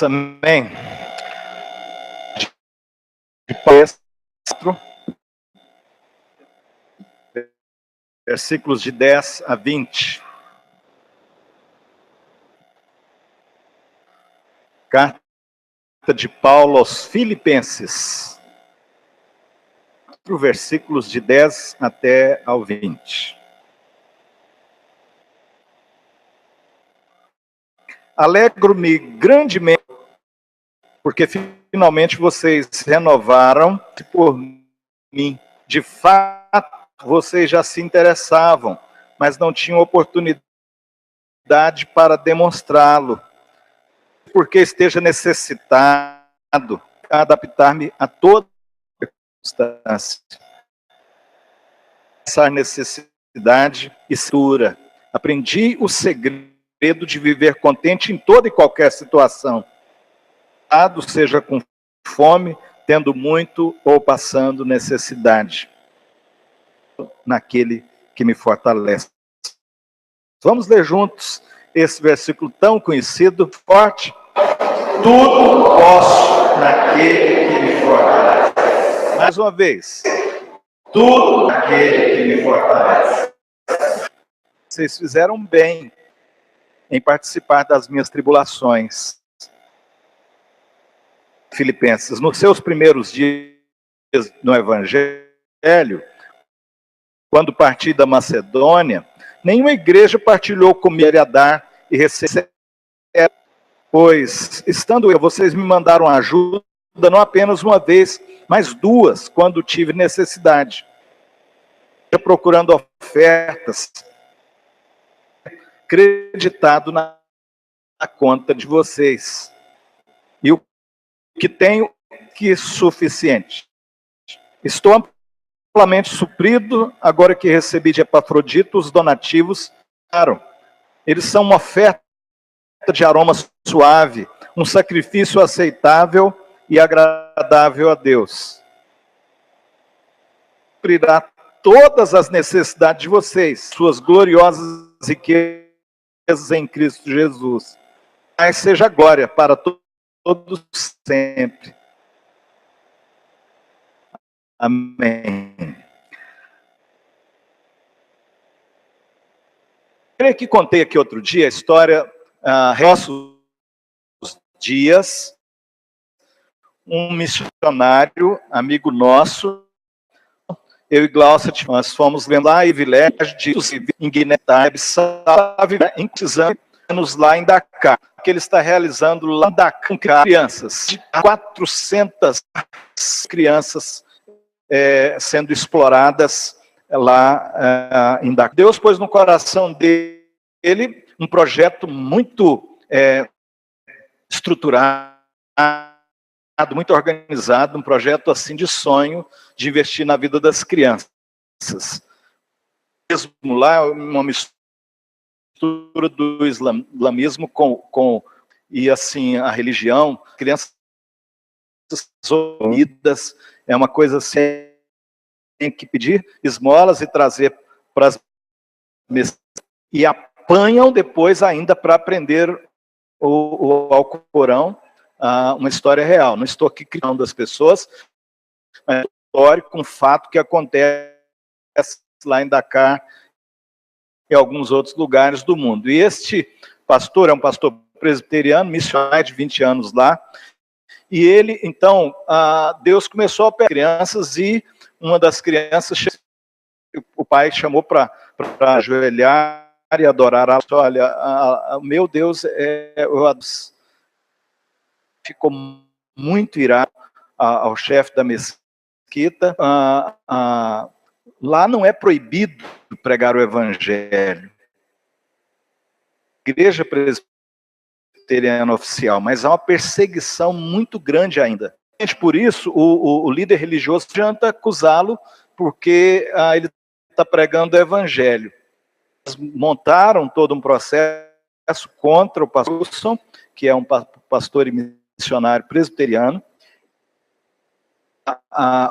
Amém. De Paulo, versículos de 10 a 20. Carta de Paulo aos Filipenses, versículos de 10 até ao 20. Alegro-me grandemente, porque finalmente vocês renovaram por mim. De fato, vocês já se interessavam, mas não tinham oportunidade para demonstrá-lo, porque esteja necessitado adaptar-me a toda circunstância. Essa necessidade e segura. Aprendi o segredo de viver contente em toda e qualquer situação, seja com fome, tendo muito ou passando necessidade, naquele que me fortalece. Vamos ler juntos esse versículo tão conhecido, forte. Tudo posso naquele que me fortalece. Mais uma vez. Tudo naquele que me fortalece. Vocês fizeram bem em participar das minhas tribulações. Filipenses, nos seus primeiros dias no Evangelho, quando parti da Macedônia, nenhuma igreja partilhou comigo a dar e receber, pois, estando eu, vocês me mandaram ajuda não apenas uma vez, mas duas, quando tive necessidade. Procurando ofertas, acreditado na conta de vocês. E o que tenho que é suficiente. Estou amplamente suprido, agora que recebi de Epafrodito os donativos. Eles são uma oferta de aroma suave, um sacrifício aceitável e agradável a Deus. Suprirá todas as necessidades de vocês, suas gloriosas riquezas em Cristo Jesus. Mas seja glória para todos sempre. Amém. Eu que contei aqui outro dia a história, nossos dias, um missionário, amigo nosso, eu e Glaucia, nós fomos vendo lá em Guiné-Bissau, anos lá em Dakar, que ele está realizando lá em Dakar, crianças, de 400 crianças sendo exploradas lá em Dakar. Deus pôs no coração dele um projeto muito estruturado, muito organizado, um projeto assim de sonho, de investir na vida das crianças. Mesmo lá, uma mistura do islamismo e assim, a religião, crianças unidas, é uma coisa assim, tem que pedir esmolas e trazer para as mesas, e apanham depois ainda para aprender o Alcorão, uma história real. Não estou aqui criando as pessoas, mas é histórico, um fato que acontece lá em Dakar e alguns outros lugares do mundo. E este pastor é um pastor presbiteriano, missionário de 20 anos lá, e ele, então, Deus começou a pegar crianças, e uma das crianças, o pai chamou para ajoelhar e adorar. Olha, meu Deus, ficou muito irado ao chefe da mesquita. Lá não é proibido pregar o evangelho, igreja presbiteriana oficial, mas há uma perseguição muito grande ainda. Por isso, o líder religioso não adianta acusá-lo, porque ele está pregando o evangelho. Eles montaram todo um processo contra o pastor Wilson, que é um pastor e missionário presbiteriano.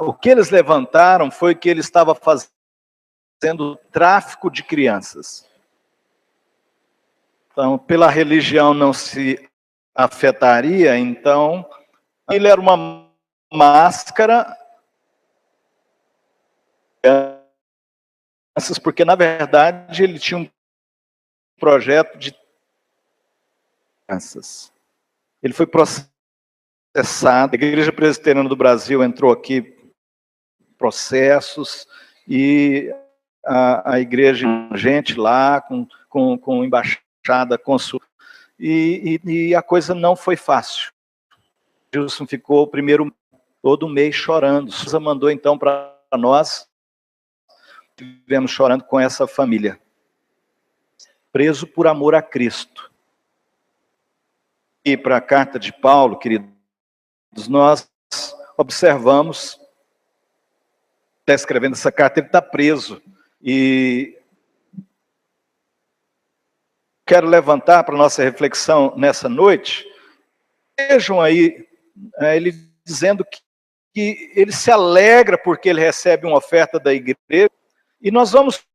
O que eles levantaram foi que ele estava fazendo tráfico de crianças. Então, pela religião não se afetaria, então, ele era uma máscara, porque, na verdade, ele tinha um projeto de crianças. Ele foi processado, a Igreja Presbiteriana do Brasil entrou aqui, processos, e a igreja, gente lá, com embaixada, consul, e a coisa não foi fácil. Gilson ficou todo mês chorando. Souza mandou então para nós, estivemos chorando com essa família. Preso por amor a Cristo. E para a carta de Paulo, queridos, nós observamos, está escrevendo essa carta, ele está preso. E quero levantar para a nossa reflexão nessa noite, vejam aí, ele dizendo que ele se alegra porque ele recebe uma oferta da igreja, e nós vamos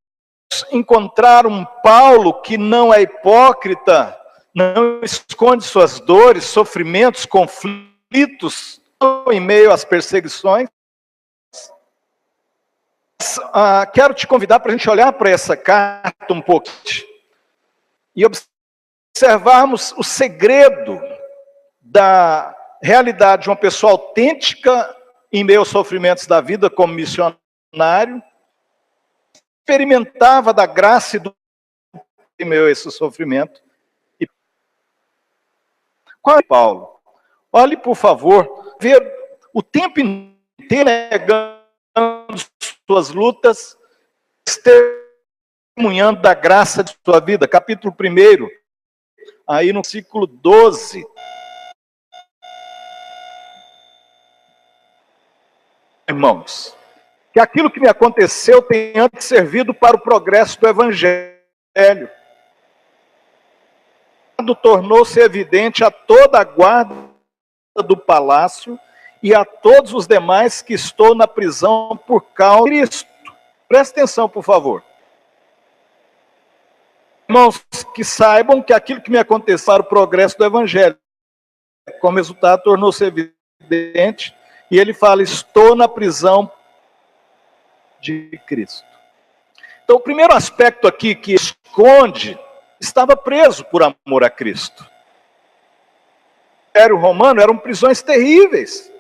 encontrar um Paulo que não é hipócrita, não esconde suas dores, sofrimentos, conflitos, em meio às perseguições. Quero te convidar para a gente olhar para essa carta um pouco e observarmos o segredo da realidade de uma pessoa autêntica em meio aos sofrimentos da vida como missionário, experimentava da graça e do em meio a esse sofrimento. Qual é Paulo? Olhe, por favor, ver o tempo inteiro negando suas lutas, testemunhando da graça de sua vida. Capítulo 1, aí no versículo 12. Irmãos, que aquilo que me aconteceu tem antes servido para o progresso do Evangelho. Tornou-se evidente a toda a guarda do palácio e a todos os demais que estou na prisão por causa de Cristo. Presta atenção, por favor. Irmãos, que saibam que aquilo que me aconteceu para o progresso do Evangelho, como resultado, tornou-se evidente, e ele fala, estou na prisão de Cristo. Então, o primeiro aspecto aqui que esconde, estava preso por amor a Cristo. O Império Romano eram prisões terríveis.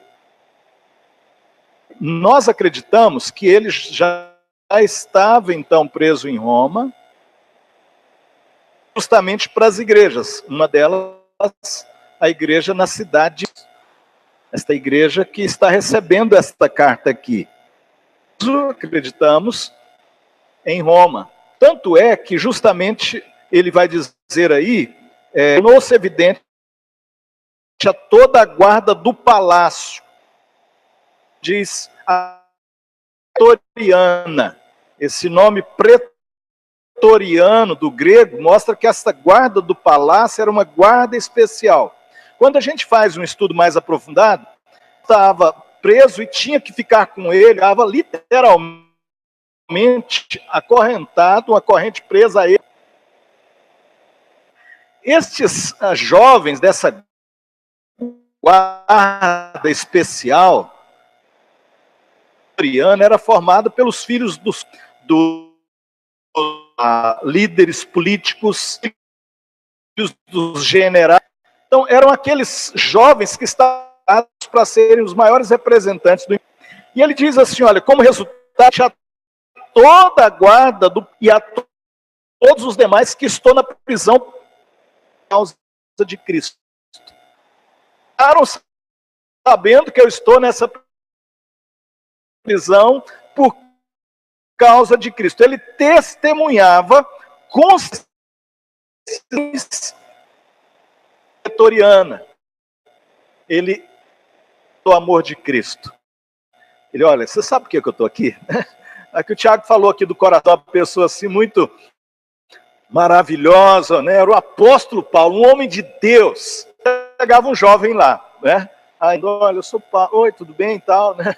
Nós acreditamos que ele já estava, então, preso em Roma, justamente para as igrejas. Uma delas, a igreja na cidade, esta igreja que está recebendo esta carta aqui. Nós acreditamos em Roma. Tanto é que, justamente, ele vai dizer aí, tornou-se evidente a toda a guarda do palácio. Diz a pretoriana. Esse nome pretoriano do grego mostra que essa guarda do palácio era uma guarda especial. Quando a gente faz um estudo mais aprofundado, estava preso e tinha que ficar com ele, estava literalmente acorrentado, uma corrente presa a ele. Estes jovens dessa guarda especial era formada pelos filhos dos líderes políticos, dos generais. Então, eram aqueles jovens que estavam para serem os maiores representantes do Império. E ele diz assim, olha, como resultado, a toda a guarda e a todos os demais que estou na prisão por causa de Cristo. Ficaram sabendo que eu estou nessa prisão por causa de Cristo. Ele testemunhava com pretoriana. Ele, do amor de Cristo. Ele, olha, você sabe por que eu estou aqui? Aqui o Tiago falou aqui do coração, uma pessoa assim muito maravilhosa, né? Era o apóstolo Paulo, um homem de Deus. Chegava um jovem lá, né? Aí, olha, eu sou Paulo, oi, tudo bem e tal, né?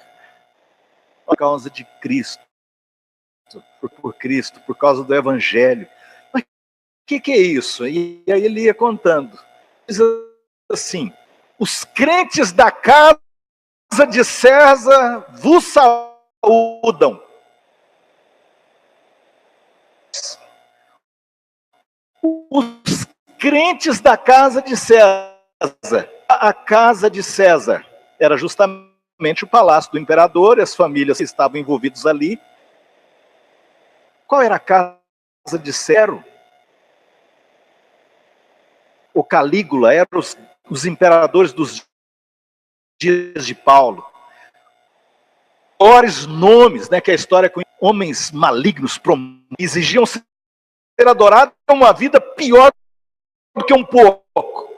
Por causa de Cristo, por Cristo, por causa do Evangelho. Mas o que é isso? E aí ele ia contando. assim: os crentes da casa de César vos saúdam. Os crentes da casa de César. A casa de César era justamente o palácio do imperador, e as famílias que estavam envolvidas ali. Qual era a casa de César? O Calígula eram os imperadores dos dias de Paulo. Maiores nomes, né, que a história com homens malignos, exigiam ser adorados com uma vida pior do que um pouco.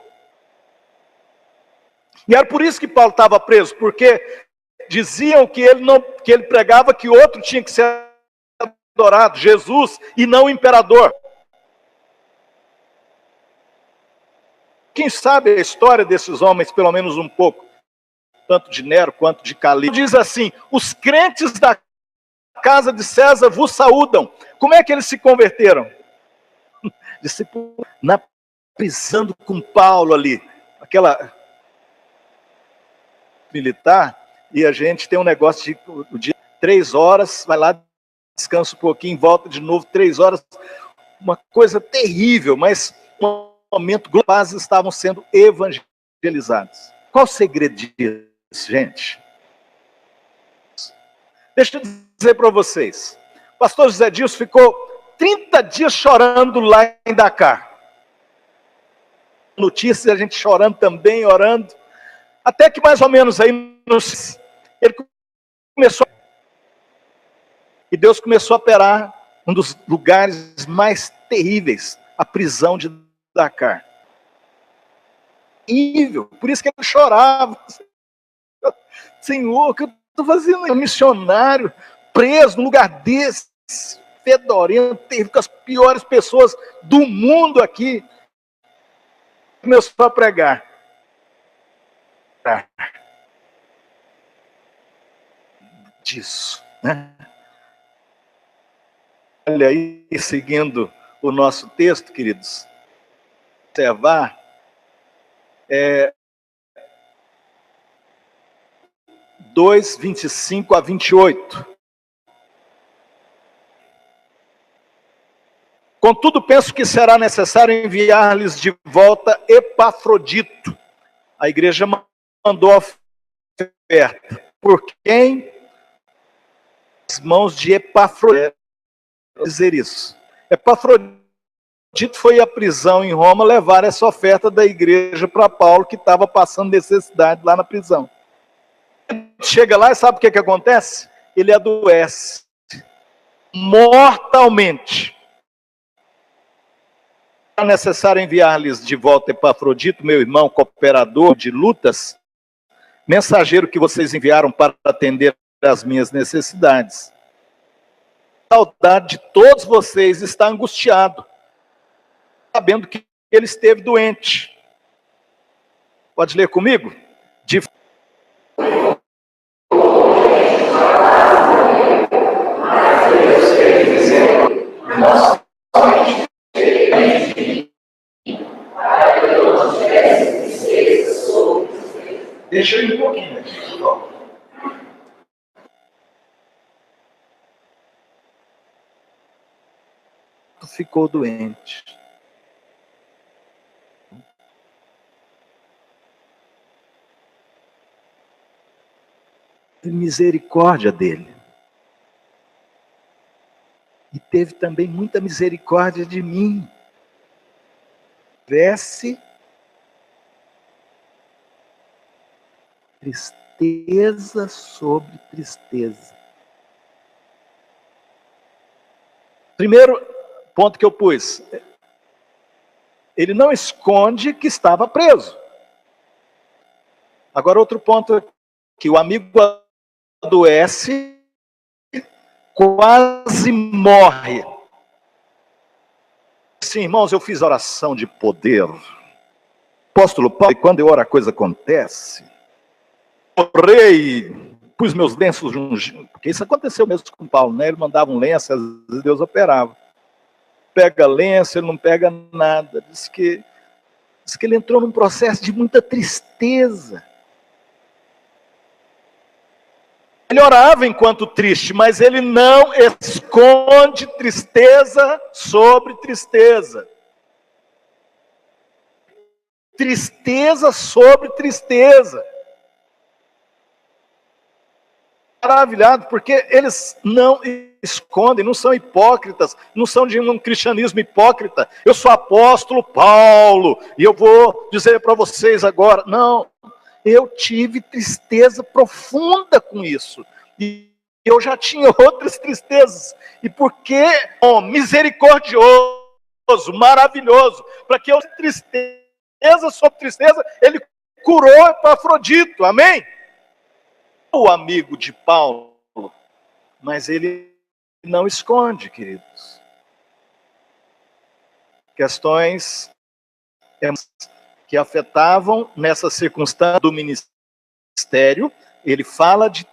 E era por isso que Paulo estava preso, porque diziam que ele pregava que outro tinha que ser adorado, Jesus, e não o imperador. Quem sabe a história desses homens, pelo menos um pouco, tanto de Nero quanto de Calígula, diz assim: os crentes da casa de César vos saúdam. Como é que eles se converteram? Na prisão com Paulo ali, aquela militar, e a gente tem um negócio de 3 horas, vai lá, descansa um pouquinho, volta de novo, 3 horas, uma coisa terrível, mas um momento, paz estavam sendo evangelizados. Qual o segredo disso, gente? Deixa eu dizer para vocês, o pastor José Dilson ficou 30 dias chorando lá em Dakar. Notícias, a gente chorando também, orando, até que mais ou menos aí, ele começou, e Deus começou a operar um dos lugares mais terríveis, a prisão de Dakar. Terrível, por isso que ele chorava. Senhor, o que eu estou fazendo? Um missionário preso num lugar desse, fedorento, terrível, com as piores pessoas do mundo aqui. Começou a pregar. Disso, né? Olha aí, seguindo o nosso texto, queridos, observar, 2, 25 a 28. Contudo, penso que será necessário enviar-lhes de volta Epafrodito. A igreja mandou a oferta. Por quem? As mãos de Epafrodito. Dizer isso. Epafrodito foi à prisão em Roma levar essa oferta da igreja para Paulo, que estava passando necessidade lá na prisão. Chega lá e sabe o que acontece? Ele adoece mortalmente. É necessário enviar-lhes de volta Epafrodito, meu irmão cooperador de lutas, mensageiro que vocês enviaram para atender às minhas necessidades. A saudade de todos vocês está angustiado, sabendo que ele esteve doente. Pode ler comigo? Deixa eu ir um pouquinho aqui. Ficou doente. Misericórdia dele. E teve também muita misericórdia de mim. Tivesse tristeza sobre tristeza. Primeiro ponto que eu pus, ele não esconde que estava preso. Agora outro ponto é que o amigo adoece, quase morre. Sim, irmãos, eu fiz oração de poder. Apóstolo Paulo, quando eu oro a coisa acontece. Orei, pus meus lenços juntos, porque isso aconteceu mesmo com Paulo, né? Ele mandava um lenço, às vezes Deus operava. Pega lenço, ele não pega nada. Diz que Diz que ele entrou num processo de muita tristeza. Ele orava enquanto triste, mas ele não esconde tristeza sobre tristeza. Tristeza sobre tristeza. Maravilhado, porque eles não escondem, não são hipócritas, não são de um cristianismo hipócrita. Eu sou apóstolo Paulo, e eu vou dizer para vocês agora, não, eu tive tristeza profunda com isso, e eu já tinha outras tristezas, e porque, misericordioso, maravilhoso, para que eu tristeza sobre tristeza, ele curou Epafrodito, amém? O amigo de Paulo, mas ele não esconde, queridos. Questões que afetavam nessa circunstância do ministério, ele fala de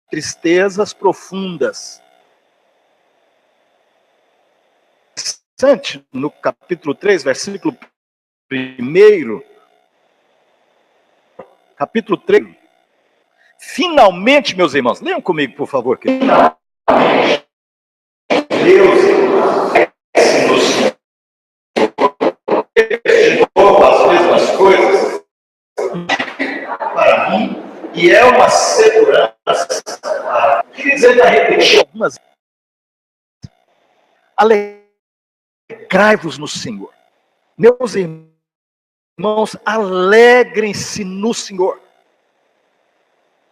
tristezas profundas. Interessante, no capítulo 3, versículo 1, capítulo 3, finalmente, meus irmãos, leiam comigo, por favor. Finalmente, Deus nos as mesmas coisas para mim, e é uma segurança. Queria dizer para repetir algumas. Alegrai-vos no Senhor. Meus irmãos, alegrem-se no Senhor.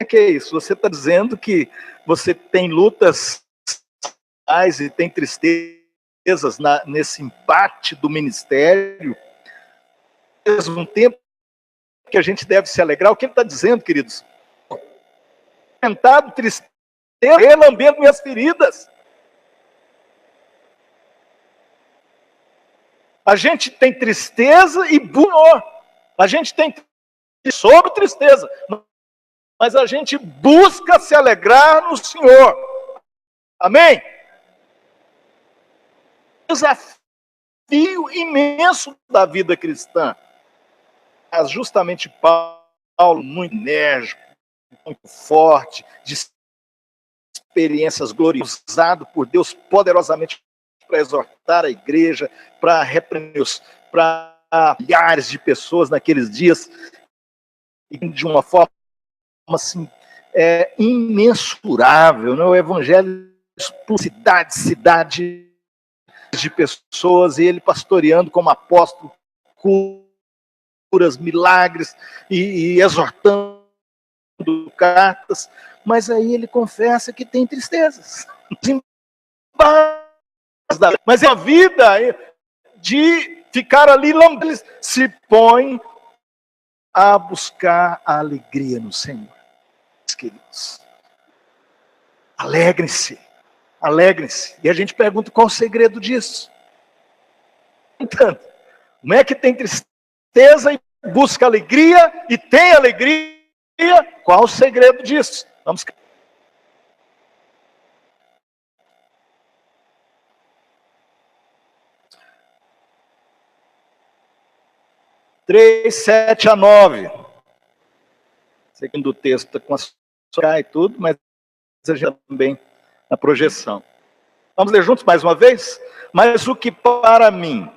O que é isso? Você está dizendo que você tem lutas e tem tristezas nesse empate do ministério, ao mesmo tempo que a gente deve se alegrar. O que ele está dizendo, queridos? Tentado, tristeza, relambendo minhas feridas. A gente tem tristeza e bunor. A gente tem sobre tristeza, mas a gente busca se alegrar no Senhor. Amém? Desafio imenso da vida cristã. Mas justamente Paulo, muito enérgico, muito forte, de experiências gloriosas, usado por Deus poderosamente para exortar a igreja, para repreender, para milhares de pessoas naqueles dias, de uma forma assim, imensurável, né? O evangelho expulsa cidade de pessoas, e ele pastoreando como apóstolo, curas, milagres, e exortando cartas, mas aí ele confessa que tem tristezas. Mas é a vida de ficar ali, se põe a buscar a alegria no Senhor. Queridos, alegrem-se, alegrem-se. E a gente pergunta qual o segredo disso. Então, como é que tem tristeza e busca alegria, e tem alegria? Qual o segredo disso? Vamos. 3, 7 a 9. Seguindo o texto está com a sua e tudo, mas a gente também na projeção. Vamos ler juntos mais uma vez? Mas o que para mim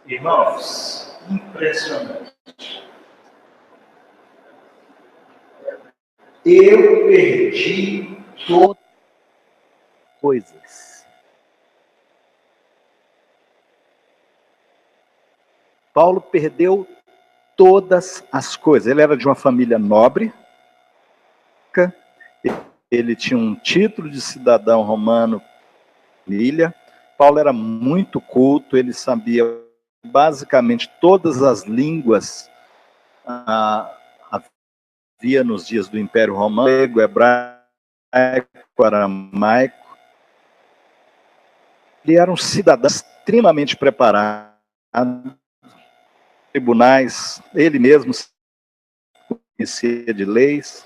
irmãos, impressionante. Eu perdi todas as coisas. Paulo perdeu todas as coisas. Ele era de uma família nobre, ele tinha um título de cidadão romano, família. Paulo era muito culto, ele sabia basicamente todas as línguas via nos dias do Império Romano, hebraico, aramaico. Ele era um cidadão extremamente preparado, tribunais, ele mesmo conhecia de leis.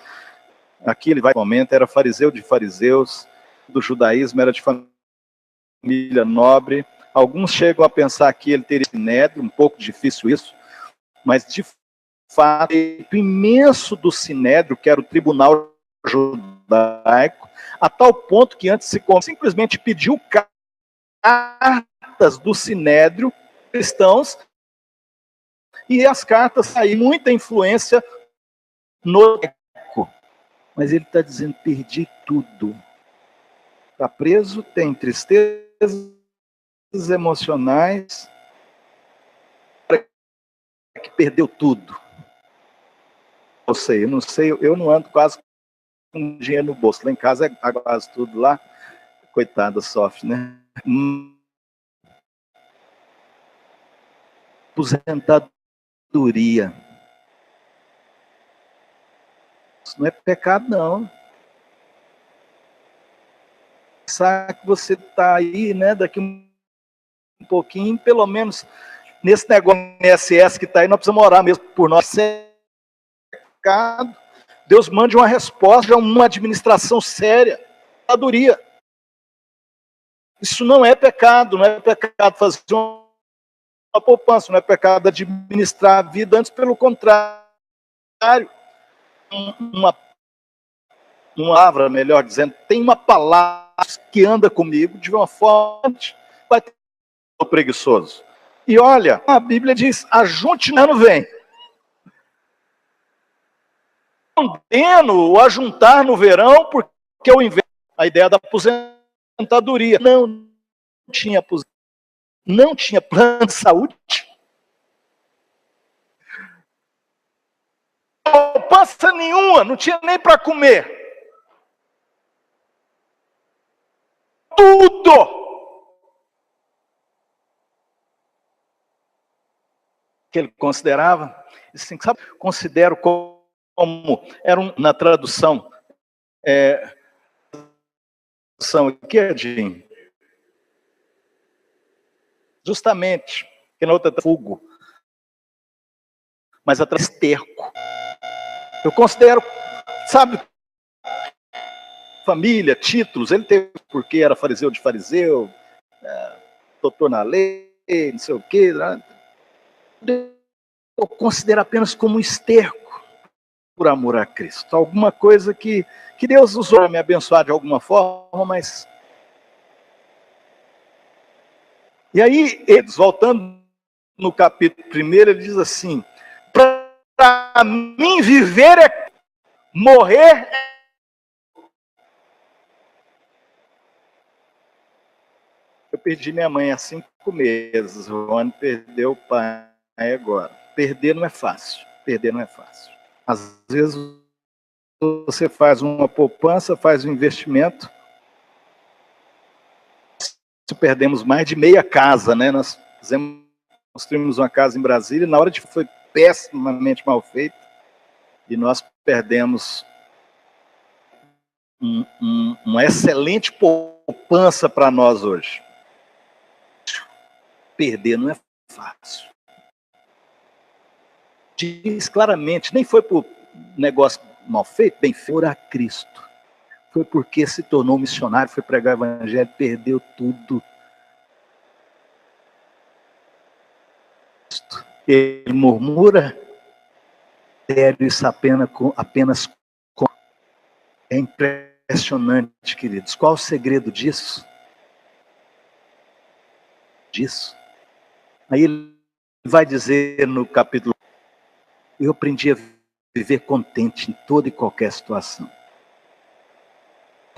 Aqui ele vai momento, era fariseu de fariseus, do judaísmo, era de família nobre. Alguns chegam a pensar que ele teria sinédrio, um pouco difícil isso, mas de fato, o imenso do sinédrio, que era o tribunal judaico, a tal ponto que antes se simplesmente pediu cartas do sinédrio cristãos, e as cartas aí muita influência no eco. Mas ele está dizendo, perdi tudo. Está preso, tem tristezas emocionais, que perdeu tudo. Eu não sei, eu não ando quase com dinheiro no bolso. Lá em casa é quase tudo lá. Coitada, sofre, né? Aposentadoria. Isso não é pecado, não. Sabe que você está aí, né? Daqui um pouquinho, pelo menos nesse negócio INSS que está aí, nós precisamos orar mesmo por nós. Pecado. Deus mande uma resposta, uma administração séria. Aposentadoria. Isso não é pecado, não é pecado fazer uma poupança, não é pecado administrar a vida, antes pelo contrário. Uma palavra, melhor dizendo, tem uma palavra que anda comigo de uma forma, vai ter um preguiçoso. E olha, a Bíblia diz, ajunte não vem. Condeno o ajuntar no verão, porque o inverno, a ideia da aposentadoria, não tinha aposentadoria. Não tinha plano de saúde. Poupança nenhuma, não tinha nem para comer. Tudo que ele considerava, assim, sabe, considero como era na tradução, que é de justamente, que na outra é fugo, mas atrás esterco. Eu considero, sabe, família, títulos, ele teve porque era fariseu de fariseu, doutor na lei, não sei o quê. Eu considero apenas como um esterco por amor a Cristo. Alguma coisa que Deus usou para me abençoar de alguma forma, mas... E aí, eles, voltando no capítulo 1, ele diz assim, para mim viver é morrer é... Eu perdi minha mãe há 5 meses, o Rony perdeu o pai agora. Perder não é fácil, perder não é fácil. Às vezes você faz uma poupança, faz um investimento, perdemos mais de meia casa, né? Nós construímos uma casa em Brasília, e na hora de foi pessimamente mal feita, e nós perdemos uma excelente poupança para nós hoje. Perder não é fácil. Diz claramente, nem foi por negócio mal feito, bem feito, por a Cristo. Foi porque se tornou missionário, foi pregar o evangelho, perdeu tudo. Ele murmura, isso apenas com... É impressionante, queridos. Qual o segredo disso? Aí ele vai dizer no capítulo, eu aprendi a viver contente em toda e qualquer situação.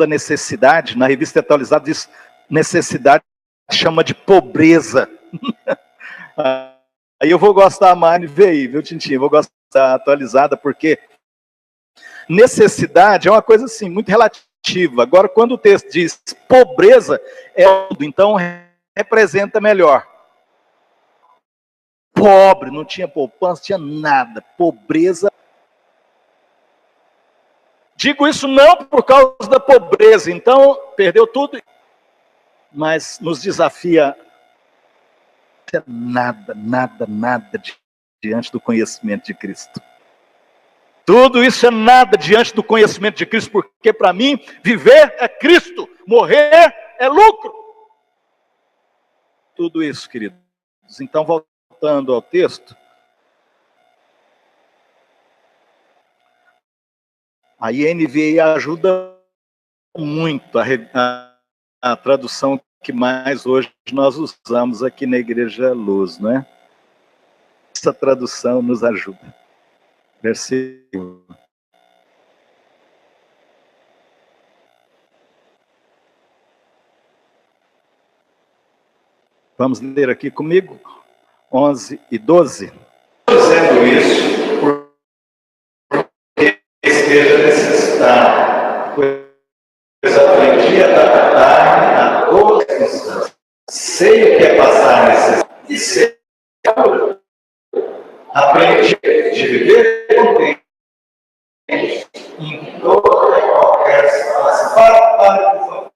A necessidade, na revista atualizada diz, necessidade chama de pobreza. Aí eu vou gostar mais de ver aí, viu, Tintin? Eu vou gostar atualizada, porque necessidade é uma coisa assim, muito relativa. Agora, quando o texto diz pobreza, é tudo, então representa melhor. Pobre, não tinha poupança, tinha nada. Pobreza. Digo isso não por causa da pobreza, então perdeu tudo, mas nos desafia nada, nada, nada diante do conhecimento de Cristo. Tudo isso é nada diante do conhecimento de Cristo, porque para mim, viver é Cristo, morrer é lucro. Tudo isso, queridos. Então, voltando ao texto, a NVI ajuda muito a tradução que mais hoje nós usamos aqui na Igreja Luz, não é? Essa tradução nos ajuda. Versículo. Vamos ler aqui comigo, 11 e 12. Dizendo isso, porque esteja necessitado, pois aprendi a adaptar-me a todas as circunstâncias. Sei o que é passar necessidade, e sei aprendi de viver contente em toda e qualquer situação. Para, por favor.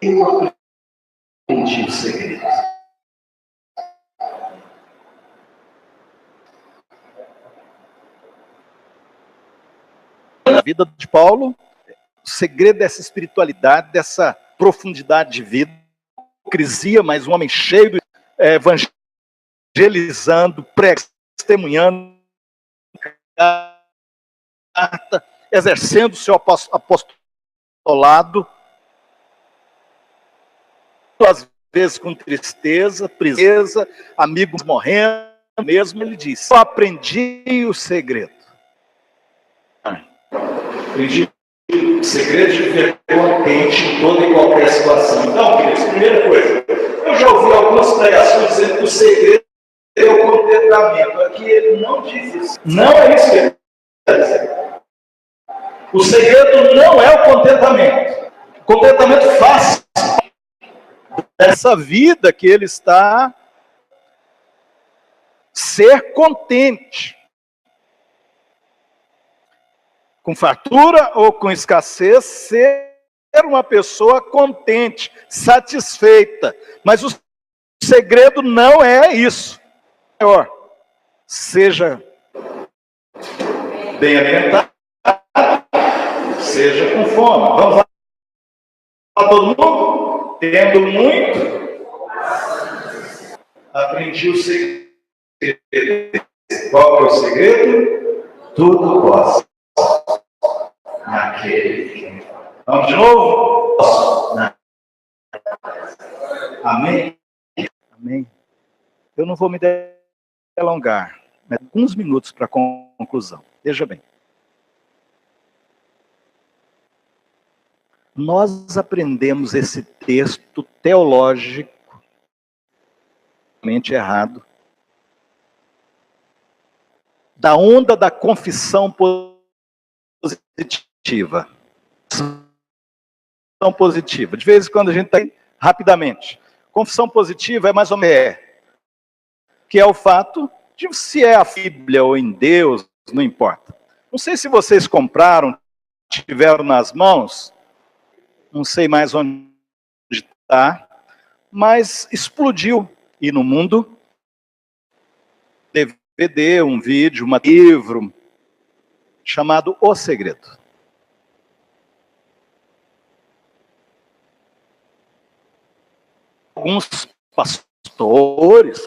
Eu aprendi o segredo. Na vida de Paulo, o segredo dessa espiritualidade, dessa profundidade de vida, hipocrisia, mas um homem cheio de evangelizando, testemunhando, exercendo o seu apostolado, às vezes com tristeza, amigos morrendo, mesmo ele disse, eu aprendi o segredo. Aprendi o segredo de viver contente em toda e qualquer situação. Então, queridos, primeira coisa, eu já ouvi algumas pregações dizendo que o segredo é o contentamento. Aqui ele não diz isso. Não é isso que ele está dizendo. O segredo não é o contentamento. O contentamento faz dessa vida que ele está ser contente. Com fartura ou com escassez, ser uma pessoa contente, satisfeita. Mas o segredo não é isso. Seja bem alimentado, seja com fome. Vamos lá, todo mundo? Tendo muito, aprendi o segredo. Qual é o segredo? Tudo posso. Naquele que... Vamos de novo? Amém? Amém. Eu não vou me alongar, mas alguns minutos para a conclusão. Veja bem. Nós aprendemos esse texto teológico errado da onda da confissão positiva. Confissão positiva. De vez em quando a gente está rapidamente. Confissão positiva é mais ou menos que é o fato de se é a Bíblia ou em Deus, não importa. Não sei se vocês compraram, tiveram nas mãos, não sei mais onde está, mas explodiu. E no mundo, DVD, um vídeo, um livro, chamado O Segredo. Alguns pastores,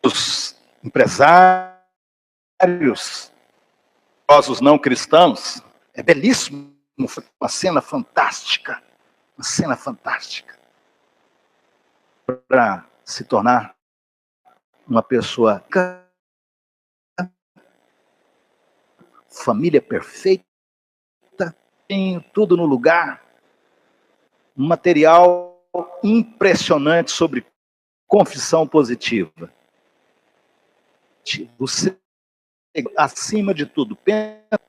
os empresários, os não cristãos, é belíssimo, uma cena fantástica, para se tornar uma pessoa, família perfeita, tem tudo no lugar, um material impressionante sobre confissão positiva. Você, acima de tudo, pensa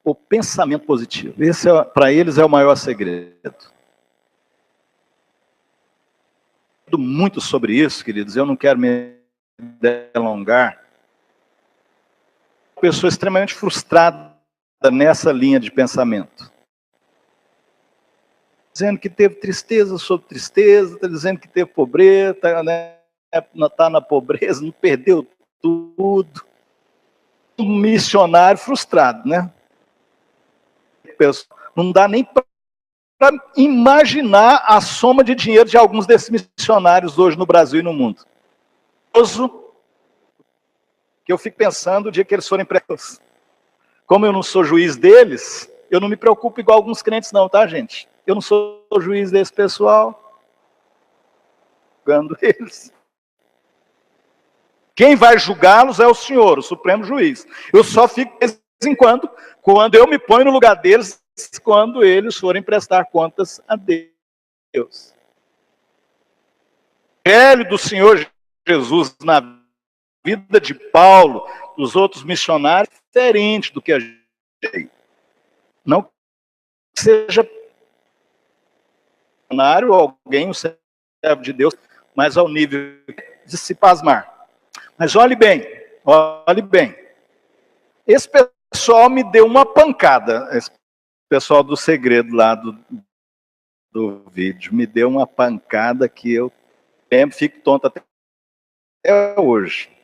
o pensamento positivo. Esse, para eles, é o maior segredo. muito sobre isso, queridos, eu não quero me delongar. Uma pessoa extremamente frustrada nessa linha de pensamento. Dizendo que teve tristeza sobre tristeza, está dizendo que teve pobreza, está na pobreza, não perdeu tudo. Um missionário frustrado, né? Não dá nem para imaginar a soma de dinheiro de alguns desses missionários hoje no Brasil e no mundo. Que eu fico pensando o dia que eles forem presos. Como eu não sou juiz deles, eu não me preocupo igual alguns crentes não, tá, gente? Eu não sou juiz desse pessoal, julgando eles. Quem vai julgá-los é o Senhor, o Supremo Juiz. Eu só fico, de vez em quando eu me ponho no lugar deles, quando eles forem prestar contas a Deus. O evangelho do Senhor Jesus na vida de Paulo, dos outros missionários, é diferente do que a gente. Não que seja missionário ou alguém, um servo de Deus, mas ao nível de se pasmar. Mas olhe bem. Esse pessoal me deu uma pancada. Esse pessoal do segredo lá do vídeo me deu uma pancada que eu sempre fico tonto até hoje.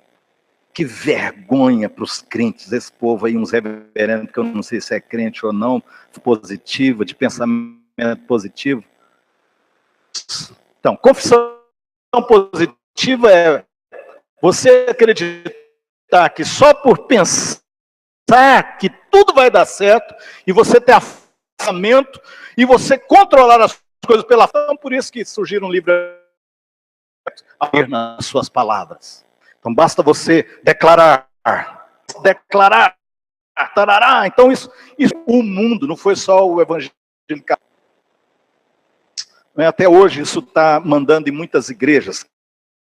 Que vergonha para os crentes, esse povo aí, uns reverendos, que eu não sei se é crente ou não, positiva, de pensamento positivo. Então, confissão positiva é você acreditar que só por pensar que tudo vai dar certo, e você ter afastamento, e você controlar as coisas pela fé. Então, por isso que surgiram livros nas suas palavras. Então, basta você declarar, tarará. Então, isso o mundo, não foi só o evangelho. Até hoje, isso está mandando em muitas igrejas,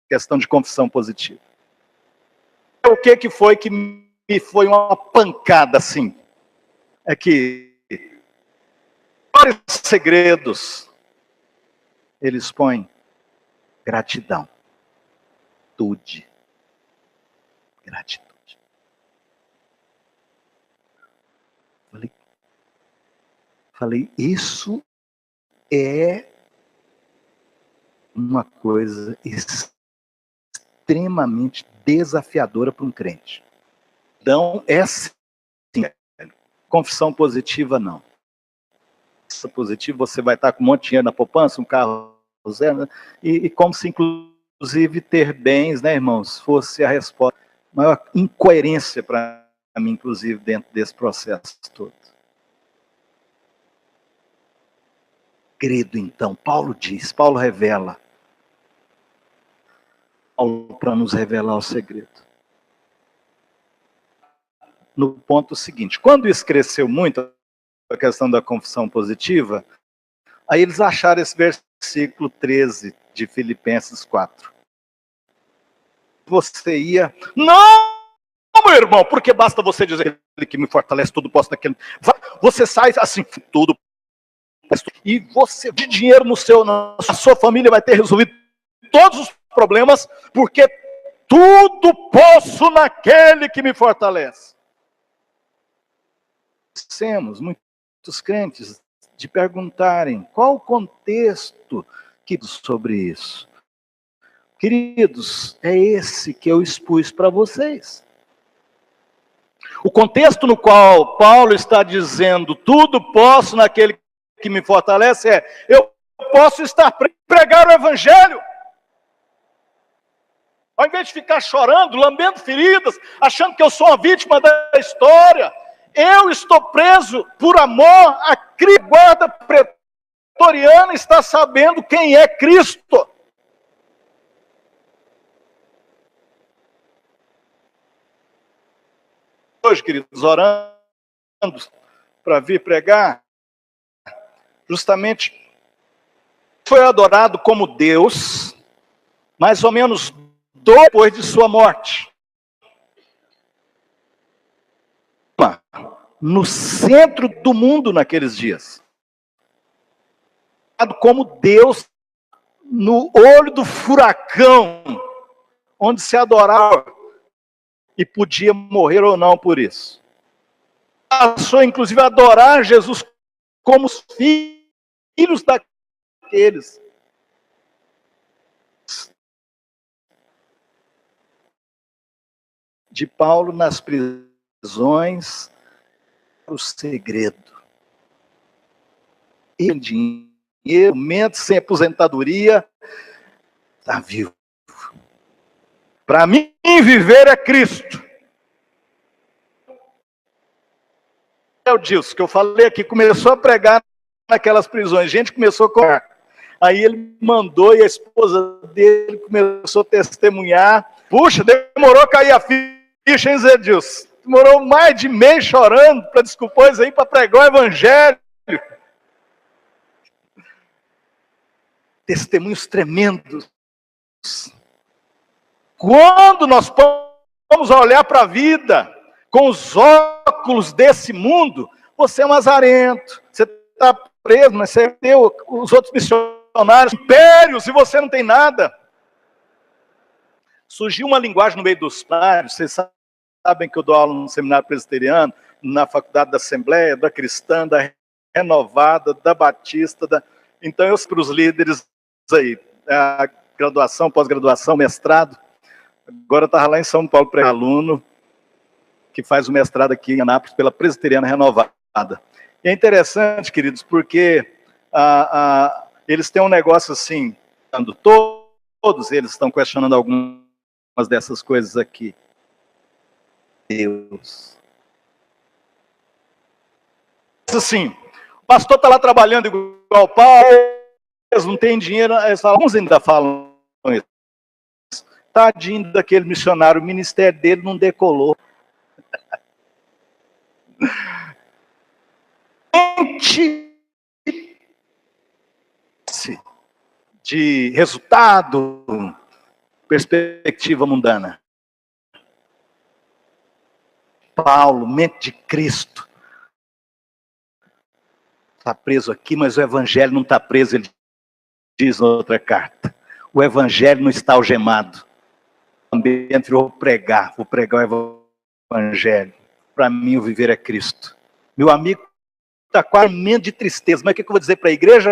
questão de confissão positiva. O que foi que me foi uma pancada assim? É que vários segredos eles põem gratidão, gratitude. Falei, isso é uma coisa extremamente desafiadora para um crente. Então, é sim. Confissão positiva, não. Confissão positiva, você vai estar com um monte de dinheiro na poupança, um carro zero, né? E como se, inclusive, ter bens, né, irmãos, fosse a resposta. Maior incoerência para mim, inclusive, dentro desse processo todo. Credo, então, Paulo revela. Paulo para nos revelar o segredo. No ponto seguinte, quando isso cresceu muito, a questão da confissão positiva, aí eles acharam esse versículo 13 de Filipenses 4. Você ia... Não, meu irmão, porque basta você dizer que me fortalece, tudo posso naquele... Você sai assim, tudo... E você, de dinheiro na sua família vai ter resolvido todos os problemas, porque tudo posso naquele que me fortalece. Temos muitos crentes de perguntarem qual o contexto sobre isso. Queridos, é esse que eu expus para vocês. O contexto no qual Paulo está dizendo tudo posso naquele que me fortalece é: eu posso estar pregar o evangelho. Ao invés de ficar chorando, lambendo feridas, achando que eu sou uma vítima da história, eu estou preso por amor a Cristo. A guarda pretoriana está sabendo quem é Cristo. Hoje, queridos, orando para vir pregar, justamente foi adorado como Deus, mais ou menos depois de sua morte. No centro do mundo naqueles dias. Como Deus no olho do furacão, onde se adorava e podia morrer ou não por isso. Passou, inclusive, a adorar Jesus como os filhos daqueles. De Paulo nas prisões, o segredo. Ele, dinheiro, sem aposentadoria, está vivo. Para mim, viver é Cristo. É o Dilson, que eu falei aqui, começou a pregar naquelas prisões. Gente começou a correr. Aí ele mandou e a esposa dele começou a testemunhar. Puxa, demorou a cair a ficha, hein, Zé Dilson? Demorou mais de mês chorando para desculpar isso aí, para pregar o evangelho. Testemunhos tremendos. Quando nós vamos olhar para a vida com os óculos desse mundo, você é um azarento, você está preso, mas você tem os outros missionários, impérios, e você não tem nada. Surgiu uma linguagem no meio dos plágios, vocês sabem que eu dou aula no seminário presbiteriano, na faculdade da Assembleia, da Cristã, da Renovada, da Batista, então eu para os líderes aí, a graduação, pós-graduação, mestrado. Agora eu estava lá em São Paulo para aluno que faz o mestrado aqui em Anápolis pela Presbiteriana Renovada. E é interessante, queridos, porque eles têm um negócio assim, todos eles estão questionando algumas dessas coisas aqui. Deus. Assim, o pastor está lá trabalhando igual o Paulo, eles não têm dinheiro, alguns ainda falam isso. Tadinho daquele missionário, o ministério dele não decolou. De resultado, perspectiva mundana. Paulo, mente de Cristo. Está preso aqui, mas o evangelho não está preso, ele diz na outra carta. O evangelho não está algemado. Também vou pregar o evangelho. Para mim, o viver é Cristo. Meu amigo está quase medo de tristeza. Mas o que eu vou dizer para a igreja?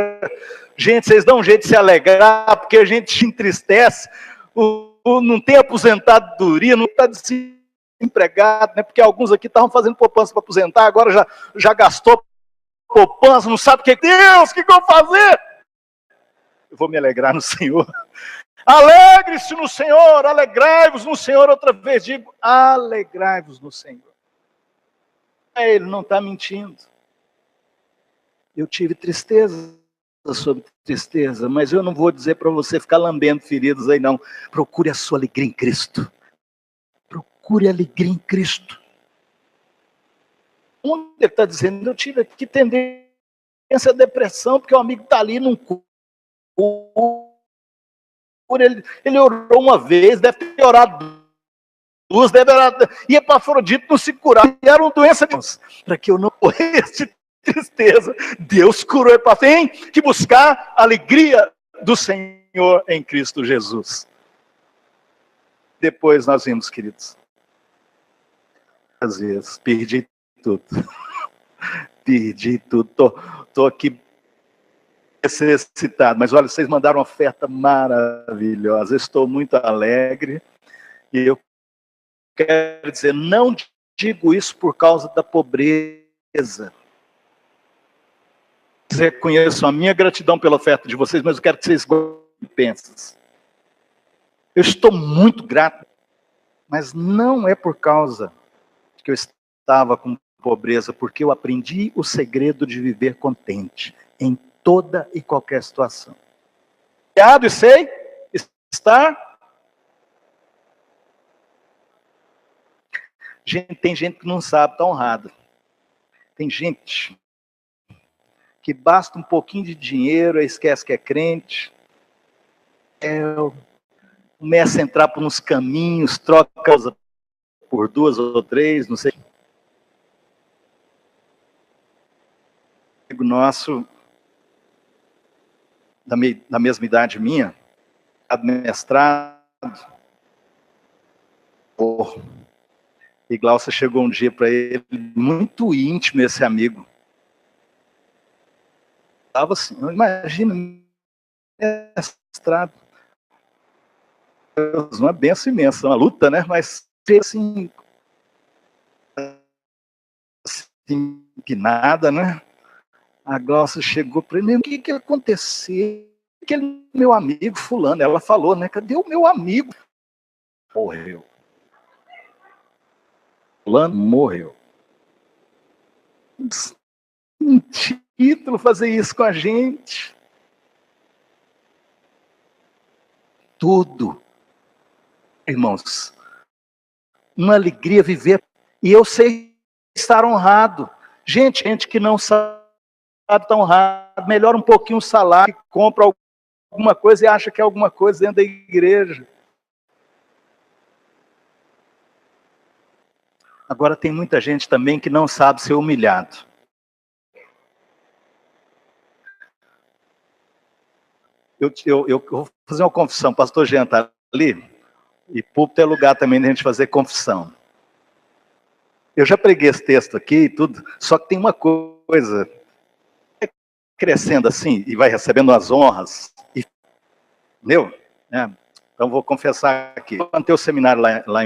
Gente, vocês dão um jeito de se alegrar, porque a gente entristece. Não tem aposentadoria, não está desempregado, né? Porque alguns aqui estavam fazendo poupança para aposentar, agora já gastou poupança, não sabe o que. Deus, o que eu vou fazer? Eu vou me alegrar no Senhor. Alegre-se no Senhor, alegrai-vos no Senhor. Outra vez digo, alegrai-vos no Senhor. Ele não está mentindo. Eu tive tristeza sobre tristeza, mas eu não vou dizer para você ficar lambendo feridas aí não. Procure a sua alegria em Cristo. Procure a alegria em Cristo. Onde ele está dizendo, eu tive aqui tendência à depressão, porque o amigo está ali num cura. Ele orou uma vez, deve ter orado duas, deve orar, e Epafrodito não se curava, e era uma doença de Deus, para que eu não morresse de tristeza. Deus curou Epafrodito. Tem que buscar a alegria do Senhor em Cristo Jesus. Depois nós vimos, queridos, às vezes, perdi tudo. Perdi tudo. Estou aqui necessitado, mas olha, vocês mandaram uma oferta maravilhosa. Estou muito alegre e eu quero dizer, não digo isso por causa da pobreza. Reconheço a minha gratidão pela oferta de vocês, mas eu quero que vocês pensem. Eu estou muito grato, mas não é por causa que eu estava com pobreza, porque eu aprendi o segredo de viver contente em toda e qualquer situação. E sei estar. Tem gente que não sabe, está honrado. Tem gente que basta um pouquinho de dinheiro, esquece que é crente, começa a entrar por uns caminhos, troca por duas ou três, não sei. Amigo nosso da mesma idade minha, mestrado. E Glaucia chegou um dia para ele, muito íntimo esse amigo. Estava assim, imagina, mestrado. Uma benção imensa, uma luta, né? Mas assim que nada, né? A Glaucia chegou para ele, o que aconteceu? Aquele meu amigo fulano, ela falou, né? Cadê o meu amigo? Morreu. Fulano morreu. Um título fazer isso com a gente. Tudo. Irmãos, uma alegria viver. E eu sei estar honrado. Gente que não sabe estar honrado, melhora um pouquinho o salário, compra alguma coisa e acha que é alguma coisa dentro da igreja. Agora tem muita gente também que não sabe ser humilhado. Eu vou fazer uma confissão, pastor Jean está ali, e púlpito é lugar também de a gente fazer confissão. Eu já preguei esse texto aqui e tudo, só que tem uma coisa, crescendo assim, e vai recebendo as honras, entendeu? Então vou confessar aqui, eu mantei o seminário lá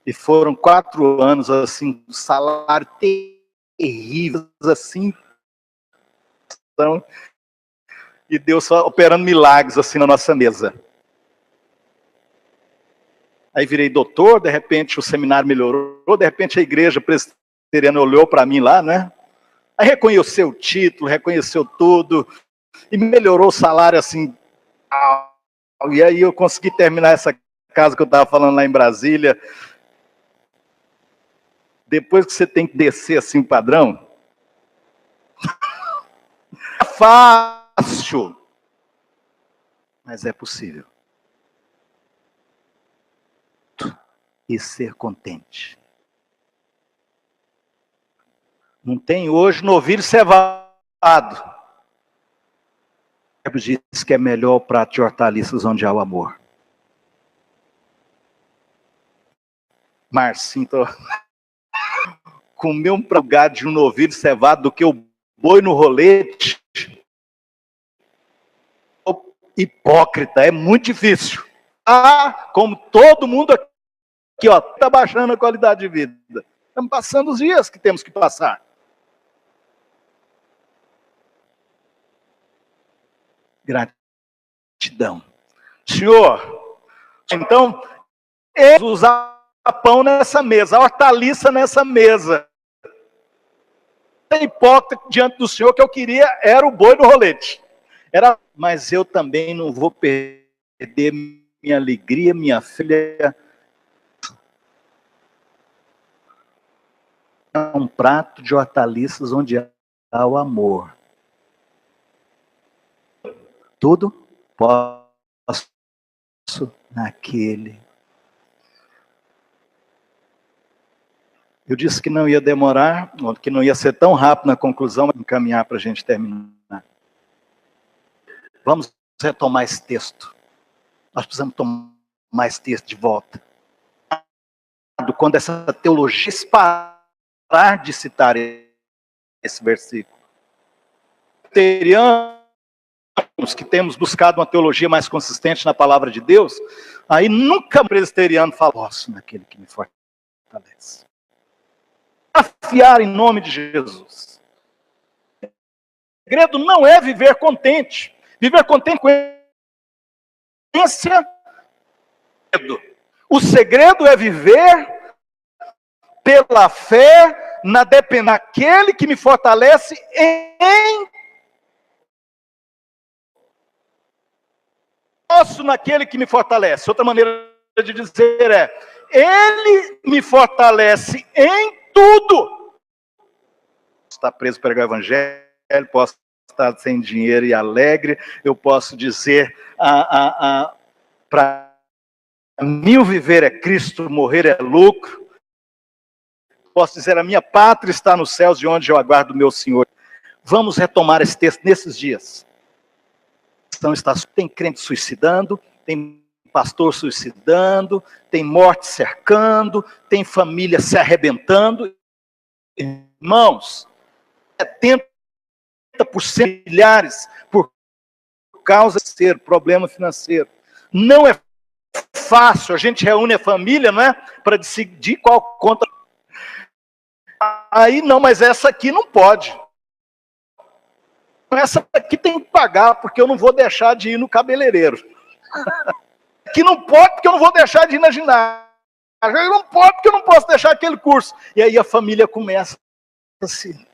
e foram 4 anos, assim, salário terrível, assim, então, e Deus só operando milagres, assim, na nossa mesa. Aí virei doutor, de repente o seminário melhorou, de repente a igreja presbiteriana olhou para mim lá, né? Aí reconheceu o título, reconheceu tudo, e melhorou o salário, assim, e aí eu consegui terminar essa casa que eu estava falando lá em Brasília. Depois que você tem que descer assim o padrão, é fácil, mas é possível. E ser contente. Não tem hoje novilho cevado. O Bible diz que é melhor o prato de hortaliças onde há o amor. Marcinho, comer um prato de um novilho cevado do que o boi no rolete. Hipócrita, é muito difícil. Como todo mundo aqui, ó, está baixando a qualidade de vida. Estamos passando os dias que temos que passar. Gratidão. Senhor, então, usar pão nessa mesa, hortaliça nessa mesa. Hipócrita diante do Senhor, que eu queria era o boi no rolete. Mas eu também não vou perder minha alegria, minha filha. Um prato de hortaliças onde há o amor. Tudo posso naquele. Eu disse que não ia demorar, que não ia ser tão rápido na conclusão, mas encaminhar para a gente terminar. Vamos retomar esse texto. Nós precisamos tomar esse texto de volta. Quando essa teologia parar de citar esse versículo. Que temos buscado uma teologia mais consistente na palavra de Deus, aí nunca o presbiteriano fala, posso naquele que me fortalece. Afiar em nome de Jesus. O segredo não é viver contente. Viver contente com essência. O segredo é viver pela fé naquele que me fortalece posso naquele que me fortalece. Outra maneira de dizer é, ele me fortalece em tudo. Está preso para pregar o evangelho, posso estar sem dinheiro e alegre, eu posso dizer, para mim o viver é Cristo, morrer é lucro. Posso dizer, a minha pátria está nos céus, de onde eu aguardo o meu Senhor. Vamos retomar esse texto nesses dias. tem crente suicidando, tem pastor suicidando, tem morte cercando, tem família se arrebentando. Irmãos, 70% milhares por causa de ser problema financeiro. Não é fácil, a gente reúne a família, não é? Para decidir qual conta. Aí não, mas essa aqui não pode. Essa aqui tem que pagar, porque eu não vou deixar de ir no cabeleireiro. Que não pode, porque eu não vou deixar de ir na ginástica. Não pode, porque eu não posso deixar aquele curso. E aí a família começa assim: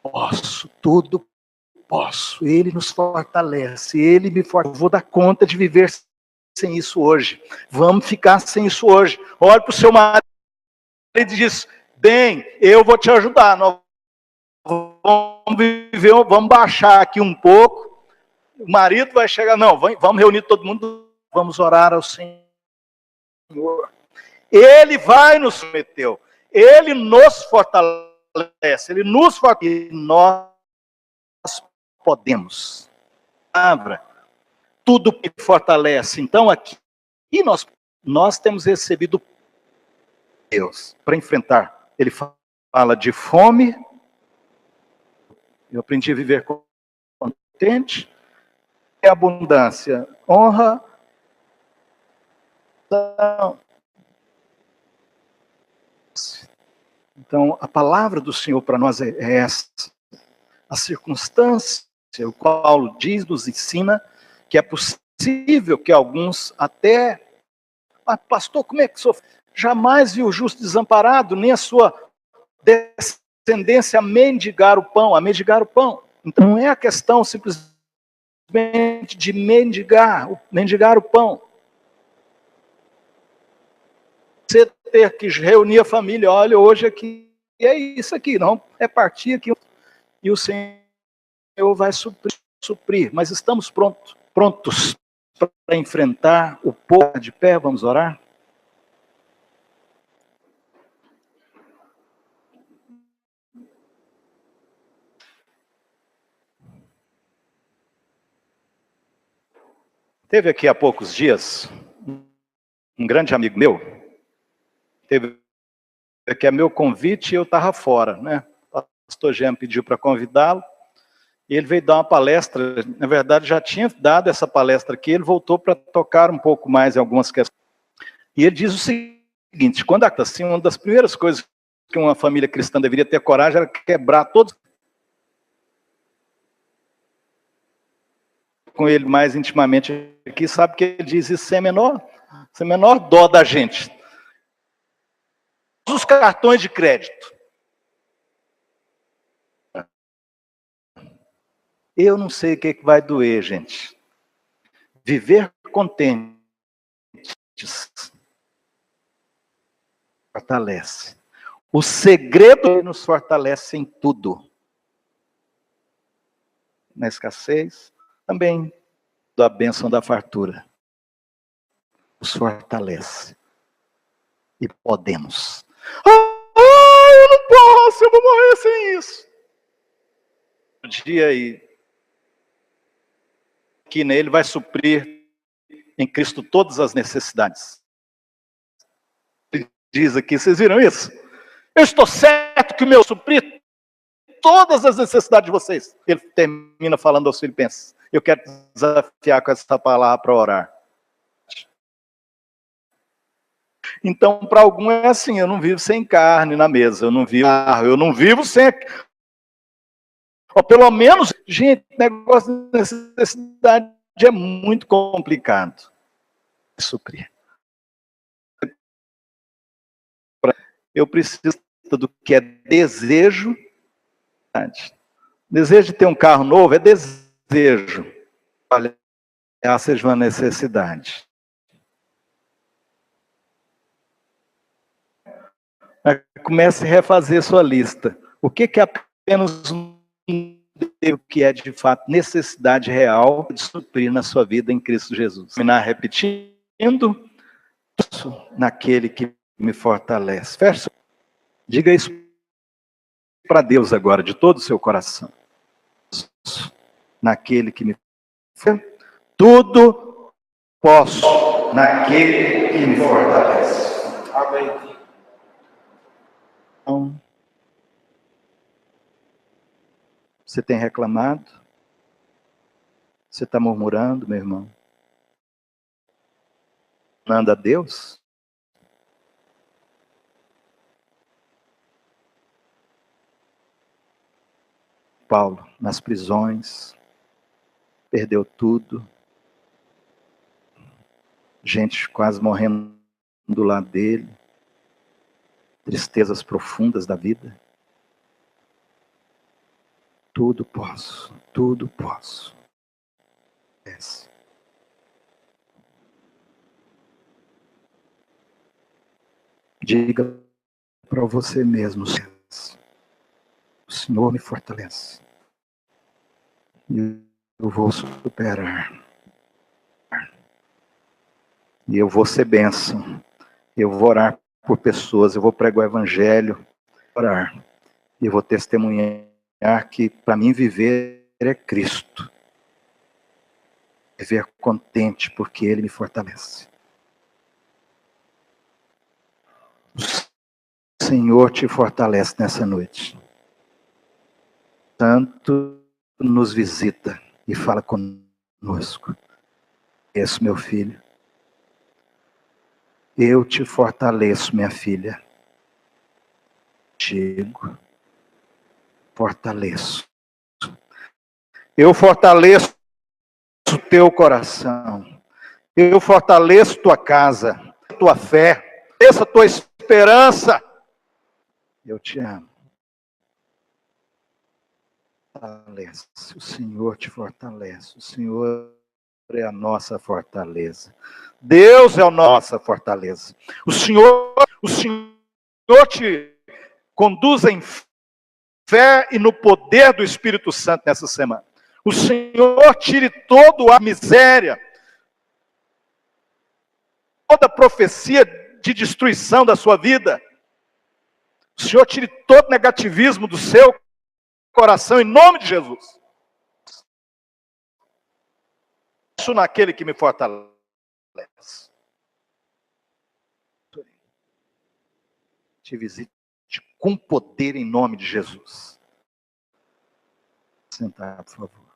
posso, tudo posso. Ele nos fortalece, ele me fortalece. Eu vou dar conta de viver sem isso hoje. Vamos ficar sem isso hoje. Olha para o seu marido e diz: bem, eu vou te ajudar. Nós vamos viver, vamos baixar aqui um pouco. O marido vai chegar, não, vamos reunir todo mundo, vamos orar ao Senhor. Ele vai nos submeter, ele nos fortalece, ele nos fortalece. E nós podemos. Palavra, tudo que fortalece. Então aqui nós temos recebido Deus para enfrentar. Ele fala de fome. Eu aprendi a viver contente. E abundância, honra. Então, a palavra do Senhor para nós é essa. A circunstância, o qual Paulo diz, nos ensina que é possível que alguns até... Ah, pastor, como é que sofre? Jamais viu o justo desamparado, nem a sua descendência a mendigar o pão. Então, não é a questão simplesmente de mendigar o pão. Você ter que reunir a família, olha, hoje aqui é isso aqui, não é partir aqui, e o Senhor vai suprir. Mas estamos prontos para enfrentar o povo de pé. Vamos orar? Teve aqui há poucos dias um grande amigo meu, teve aqui a meu convite e eu estava fora, né? O pastor Jean pediu para convidá-lo, e ele veio dar uma palestra. Na verdade, já tinha dado essa palestra aqui, ele voltou para tocar um pouco mais em algumas questões. E ele diz o seguinte: quando assim, uma das primeiras coisas que uma família cristã deveria ter coragem era quebrar todos. Com ele mais intimamente aqui, sabe que ele diz isso sem a menor dó da gente. Os cartões de crédito. Eu não sei o que vai doer, gente. Viver contentes fortalece. O segredo nos fortalece em tudo. Na escassez, também da bênção da fartura. Nos fortalece. E podemos. Eu não posso, eu vou morrer sem isso. O dia aí, que nele vai suprir em Cristo todas as necessidades. Ele diz aqui, vocês viram isso? Eu estou certo que o meu suprir todas as necessidades de vocês. Ele termina falando aos Filipenses. Eu quero desafiar com essa palavra para orar. Então, para algum é assim: eu não vivo sem carne na mesa, eu não vivo sem... Ou pelo menos, gente, negócio de necessidade é muito complicado. Suprir. Eu preciso do que é desejo. Desejo de ter um carro novo é desejo. Olha, seja uma necessidade. Comece a refazer sua lista. O que é apenas o que é de fato necessidade real de suprir na sua vida em Cristo Jesus? Terminar repetindo: naquele que me fortalece. Fecha. Diga isso para Deus agora, de todo o seu coração. Naquele que me Tudo posso naquele que me fortalece. Amém. Então, você tem reclamado? Você está murmurando, meu irmão? Anda a Deus? Paulo, nas prisões, perdeu tudo. Gente quase morrendo do lado dele. Tristezas profundas da vida. Tudo posso, tudo posso. Diga para você mesmo, o Senhor me fortalece. E eu vou superar. E eu vou ser bênção. Eu vou orar por pessoas, eu vou pregar o evangelho, orar. E eu vou testemunhar que para mim viver é Cristo. Viver contente porque Ele me fortalece. O Senhor te fortalece nessa noite. Tanto nos visita e fala conosco. Esse meu filho. Eu te fortaleço, minha filha. Digo, fortaleço. Eu fortaleço o teu coração. Eu fortaleço tua casa, tua fé, essa tua esperança. Eu te amo. Fortalece. O Senhor te fortalece. O Senhor é a nossa fortaleza. Deus é a nossa fortaleza. O Senhor te conduz em fé e no poder do Espírito Santo nessa semana. O Senhor tire toda a miséria, toda profecia de destruição da sua vida. O Senhor tire todo negativismo do seu coração, em nome de Jesus. Isso naquele que me fortalece. Te visite com poder em nome de Jesus. Sentar, por favor.